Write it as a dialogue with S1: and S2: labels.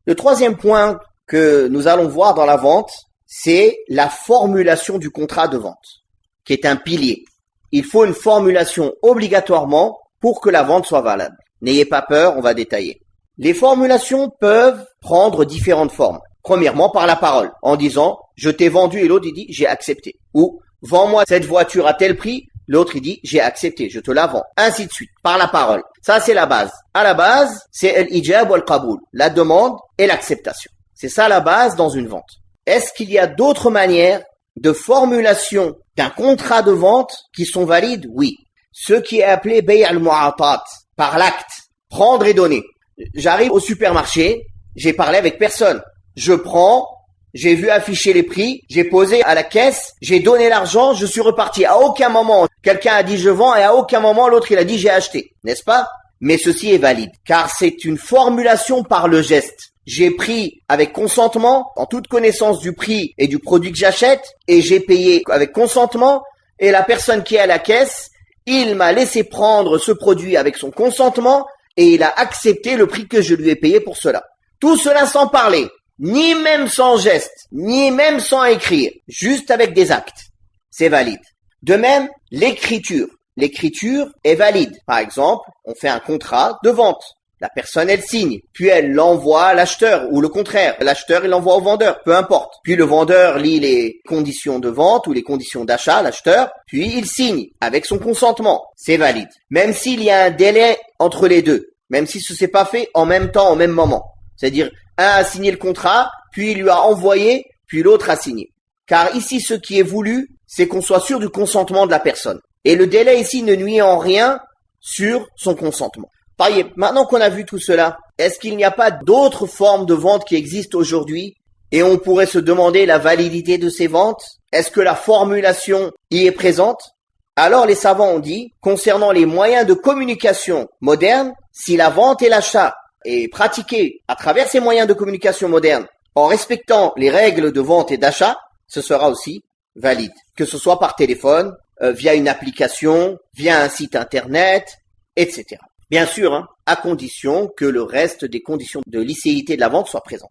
S1: Le troisième point que nous allons voir dans la vente, c'est la formulation du contrat de vente, qui est un pilier. Il faut une formulation obligatoirement pour que la vente soit valable. N'ayez pas peur, on va détailler. Les formulations peuvent prendre différentes formes. Premièrement, par la parole, en disant « je t'ai vendu » et l'autre il dit « j'ai accepté ». Ou « vends-moi cette voiture à tel prix », l'autre il dit « j'ai accepté, je te la vends ». Ainsi de suite, par la parole. Ça, c'est la base. À la base, c'est l'ijab ou al-qaboul, la demande et l'acceptation. C'est ça la base dans une vente. Est-ce qu'il y a d'autres manières de formulation d'un contrat de vente qui sont valides? Oui. Ce qui est appelé bay' al-mu'atat, par l'acte, prendre et donner. J'arrive au supermarché, j'ai parlé avec personne. Je prends, j'ai vu afficher les prix, j'ai posé à la caisse, j'ai donné l'argent, je suis reparti. À aucun moment, quelqu'un a dit je vends et à aucun moment l'autre il a dit j'ai acheté, n'est-ce pas? Mais ceci est valide, car c'est une formulation par le geste. J'ai pris avec consentement, en toute connaissance du prix et du produit que j'achète, et j'ai payé avec consentement, et la personne qui est à la caisse, il m'a laissé prendre ce produit avec son consentement, et il a accepté le prix que je lui ai payé pour cela. Tout cela sans parler, ni même sans geste, ni même sans écrire, juste avec des actes. C'est valide. De même, l'écriture. L'écriture est valide. Par exemple, on fait un contrat de vente. La personne, elle signe, puis elle l'envoie à l'acheteur, ou le contraire. L'acheteur, il l'envoie au vendeur, peu importe. Puis le vendeur lit les conditions de vente ou les conditions d'achat, l'acheteur, puis il signe avec son consentement. C'est valide. Même s'il y a un délai entre les deux, même si ce s'est pas fait en même temps, au même moment. C'est-à-dire, un a signé le contrat, puis il lui a envoyé, puis l'autre a signé. Car ici, ce qui est voulu, c'est qu'on soit sûr du consentement de la personne. Et le délai ici ne nuit en rien sur son consentement. Maintenant qu'on a vu tout cela, est-ce qu'il n'y a pas d'autres formes de vente qui existent aujourd'hui et on pourrait se demander la validité de ces ventes? Est-ce que la formulation y est présente? Alors les savants ont dit, concernant les moyens de communication modernes, si la vente et l'achat est pratiquée à travers ces moyens de communication modernes en respectant les règles de vente et d'achat, ce sera aussi valide. Que ce soit par téléphone, via une application, via un site internet, etc. Bien sûr, à condition que le reste des conditions de licéité de la vente soient présentes.